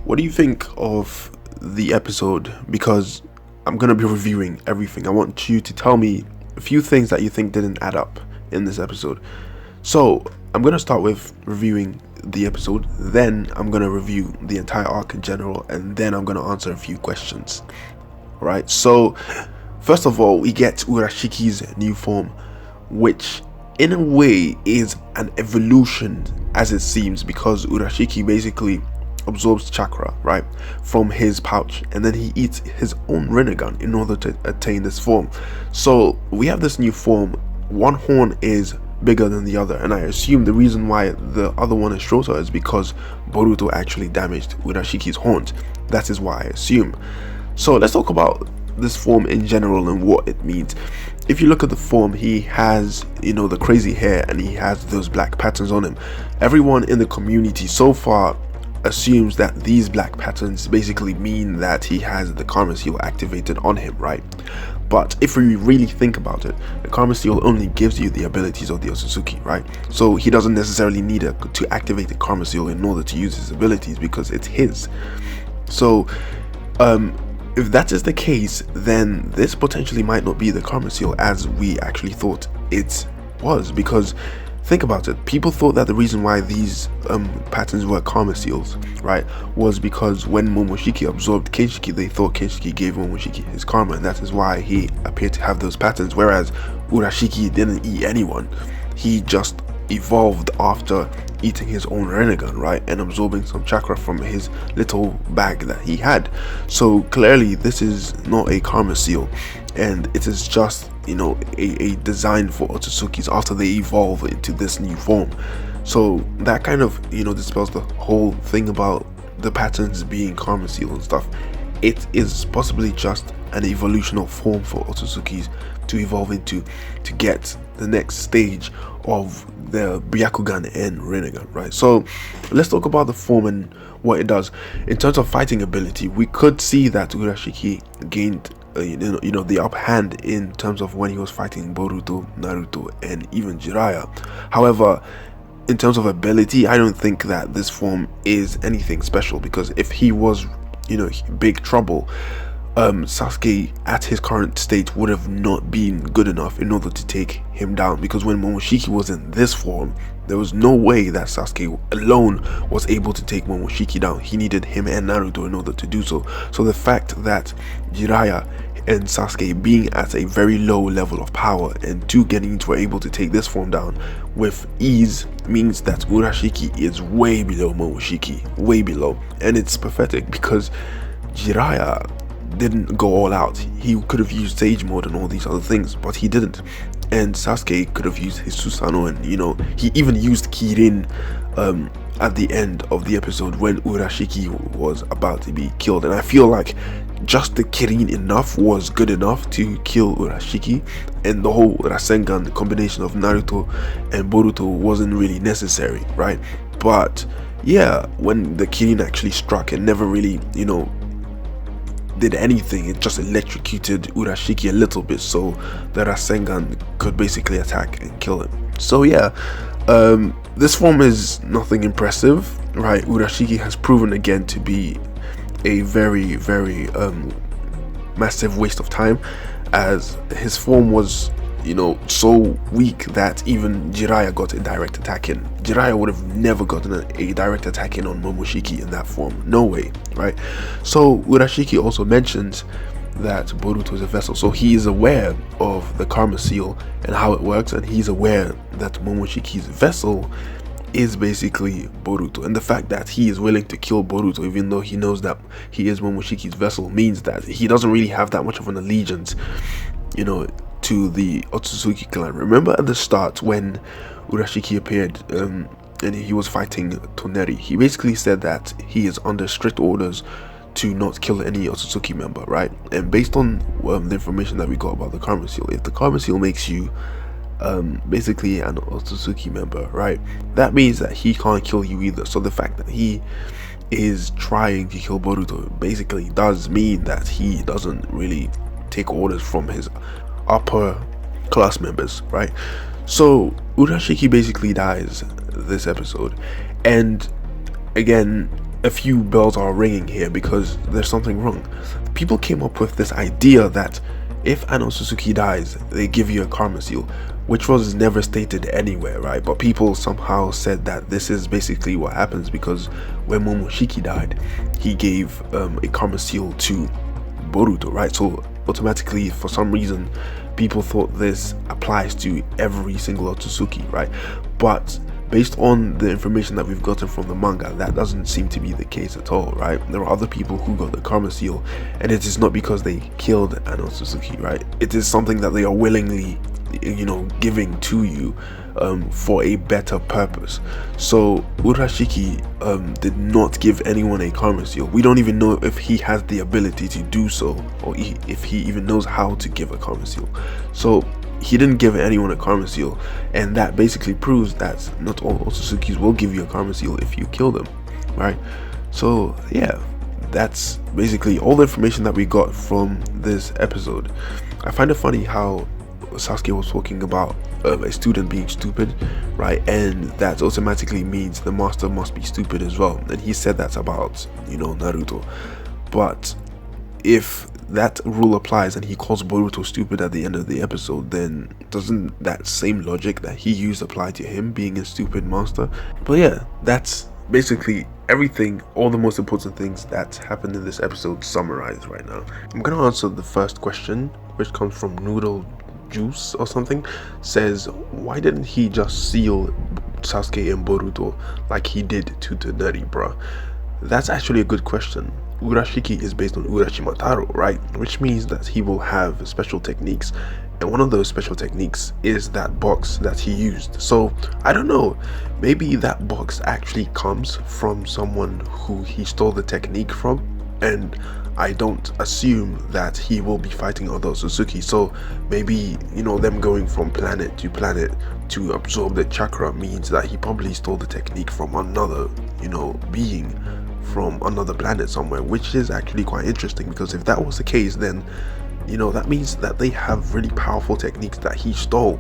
what do you think of the episode? Because I'm going to be reviewing everything. I want you to tell me a few things that you think didn't add up in this episode. So I'm going to start with reviewing the episode, then I'm going to review the entire arc in general, and then I'm going to answer a few questions. Alright, so first of all, we get Urashiki's new form, which in a way is an evolution, as it seems, because Urashiki basically absorbs chakra, right, from his pouch, and then he eats his own rinnegan in order to attain this form. So we have this new form. One horn is bigger than the other, and I assume the reason why the other one is shorter is because Boruto actually damaged Urashiki's horns. That is why I assume. So let's talk about this form in general and what it means. If you look at the form, he has, the crazy hair, and he has those black patterns on him. Everyone in the community so far assumes that these black patterns basically mean that he has the karma seal activated on him, right? But if we really think about it, the karma seal only gives you the abilities of the Otsutsuki, right? So he doesn't necessarily need to activate the karma seal in order to use his abilities, because it's his. So if that is the case, then this potentially might not be the karma seal as we actually thought it was, because think about it. People thought that the reason why these patterns were karma seals, right, was because when Momoshiki absorbed Kinshiki, they thought Kinshiki gave Momoshiki his karma, and that is why he appeared to have those patterns, whereas Urashiki didn't eat anyone. He just evolved after eating his own rinnegan, right, and absorbing some chakra from his little bag that he had. So clearly this is not a karma seal, and it is just a design for Otsutsukis after they evolve into this new form. So that kind of dispels the whole thing about the patterns being karma seal and stuff. It is possibly just an evolutional form for Otsutsukis to evolve into, to get the next stage of the Byakugan and Rinnegan, right? So let's talk about the form and what it does. In terms of fighting ability, we could see that Urashiki gained the upper hand in terms of when he was fighting Boruto, Naruto, and even Jiraiya. However, in terms of ability, I don't think that this form is anything special, because if he was big trouble, Sasuke at his current state would have not been good enough in order to take him down, because when Momoshiki was in this form, there was no way that Sasuke alone was able to take Momoshiki down. He needed him and Naruto in order to do so. So the fact that Jiraiya and Sasuke being at a very low level of power and two Genins were able to take this form down with ease means that Urashiki is way below Momoshiki, way below. And it's pathetic because Jiraiya didn't go all out. He could have used Sage Mode and all these other things, but he didn't. And Sasuke could have used his Susanoo, and he even used Kirin at the end of the episode when Urashiki was about to be killed. And I feel like just the Kirin enough was good enough to kill Urashiki, and the whole Rasengan combination of Naruto and Boruto wasn't really necessary, right? But yeah, when the Kirin actually struck, it never really did anything. It just electrocuted Urashiki a little bit, so the Rasengan could basically attack and kill him. So yeah, this form is nothing impressive, right? Urashiki has proven again to be a very, very massive waste of time, as his form was so weak that even Jiraiya got a direct attack in. Jiraiya would have never gotten a direct attack in on Momoshiki in that form. No way, right? So Urashiki also mentions that Boruto is a vessel, so he is aware of the karma seal and how it works, and he's aware that Momoshiki's vessel is basically Boruto, and the fact that he is willing to kill Boruto even though he knows that he is Momoshiki's vessel means that he doesn't really have that much of an allegiance to the Otsutsuki clan. Remember at the start when Urashiki appeared and he was fighting Toneri, he basically said that he is under strict orders to not kill any Otsutsuki member, right? And based on the information that we got about the karma seal, if the karma seal makes you basically an Otsutsuki member, right, that means that he can't kill you either. So the fact that he is trying to kill Boruto basically does mean that he doesn't really take orders from his upper class members, right? So Urashiki basically dies this episode, and again, a few bells are ringing here because there's something wrong. People came up with this idea that if an Otsutsuki dies, they give you a karma seal, which was never stated anywhere, right? But people somehow said that this is basically what happens because when Momoshiki died, he gave a karma seal to Boruto, right? So automatically, for some reason, people thought this applies to every single Otsutsuki, right? But based on the information that we've gotten from the manga, that doesn't seem to be the case at all, right? There are other people who got the karma seal, and it is not because they killed an Otsutsuki, right? It is something that they are willingly, giving to you for a better purpose. So Urashiki did not give anyone a karma seal. We don't even know if he has the ability to do so, or if he even knows how to give a karma seal. So he didn't give anyone a karma seal, and that basically proves that not all Otsutsukis will give you a karma seal if you kill them, right? So yeah, that's basically all the information that we got from this episode. I find it funny how Sasuke was talking about a student being stupid, right? And that automatically means the master must be stupid as well. And he said that's about, Naruto. But if that rule applies and he calls Boruto stupid at the end of the episode, then doesn't that same logic that he used apply to him being a stupid master? But yeah, that's basically everything, all the most important things that happened in this episode summarized right now. I'm gonna answer the first question, which comes from Noodle Juice or something. Says, why didn't he just seal Sasuke and Boruto like he did to Todari, bruh? That's actually a good question. Urashiki is based on Urashimataro, right? Which means that he will have special techniques, and one of those special techniques is that box that he used. So I don't know, maybe that box actually comes from someone who he stole the technique from, and I don't assume that he will be fighting other Otsutsuki. So maybe, them going from planet to absorb the chakra means that he probably stole the technique from another, being from another planet somewhere, which is actually quite interesting, because if that was the case, then that means that they have really powerful techniques that he stole.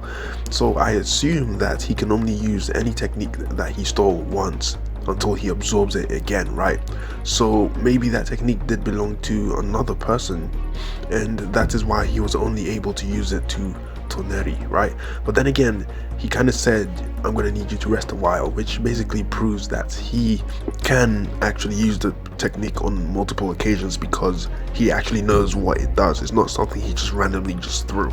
So I assume that he can only use any technique that he stole once until he absorbs it again, right? So maybe that technique did belong to another person, and that is why he was only able to use it to Toneri, right? But then again, he kind of said, I'm gonna need you to rest a while, which basically proves that he can actually use the technique on multiple occasions because he actually knows what it does. It's not something he just randomly just threw.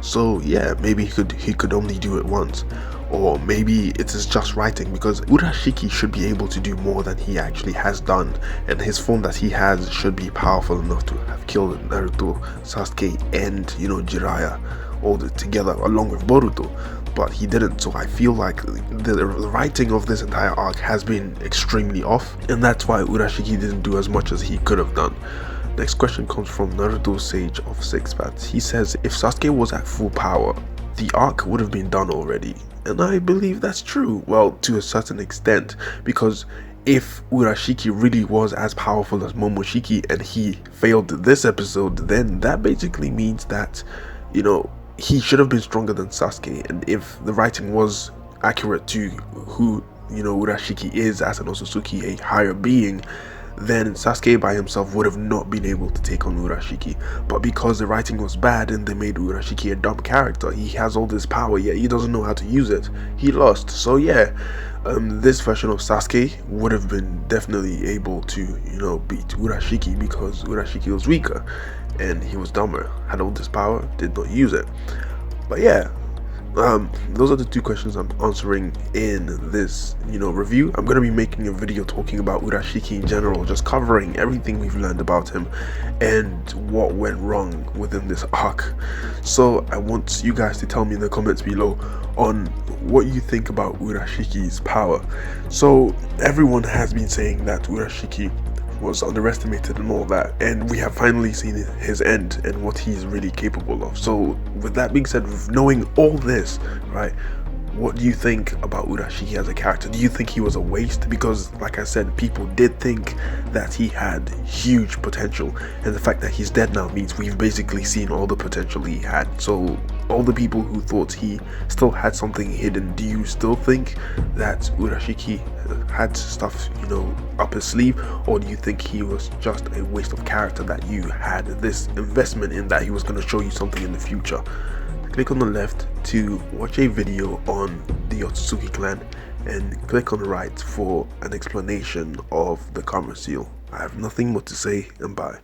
So yeah, maybe he could only do it once. Or maybe it is just writing, because Urashiki should be able to do more than he actually has done, and his form that he has should be powerful enough to have killed Naruto, Sasuke, and Jiraiya all together along with Boruto, but he didn't. So I feel like the writing of this entire arc has been extremely off, and that's why Urashiki didn't do as much as he could have done. Next question comes from Naruto Sage of Six Paths. He says, if Sasuke was at full power, the arc would have been done already. And I believe that's true, well, to a certain extent, because if Urashiki really was as powerful as Momoshiki and he failed this episode, then that basically means that, he should have been stronger than Sasuke. And if the writing was accurate to who, Urashiki is as an Otsutsuki, a higher being, then Sasuke by himself would have not been able to take on Urashiki. But because the writing was bad and they made Urashiki a dumb character, he has all this power, yet he doesn't know how to use it. He lost. So yeah, this version of Sasuke would have been definitely able to, beat Urashiki, because Urashiki was weaker and he was dumber, had all this power, did not use it. But yeah, those are the two questions I'm answering in this review. I'm going to be making a video talking about Urashiki in general, just covering everything we've learned about him and what went wrong within this arc. So I want you guys to tell me in the comments below on what you think about Urashiki's power. So everyone has been saying that Urashiki was underestimated and all that, and we have finally seen his end and what he's really capable of. So with that being said, with knowing all this, right, what do you think about Urashiki as a character? Do you think he was a waste? Because like I said, people did think that he had huge potential, and the fact that he's dead now means we've basically seen all the potential he had. So all the people who thought he still had something hidden, do you still think that Urashiki had stuff, up his sleeve, or do you think he was just a waste of character that you had this investment in, that he was going to show you something in the future? Click on the left to watch a video on the Otsutsuki clan, and click on the right for an explanation of the karma seal. I have nothing more to say, and bye.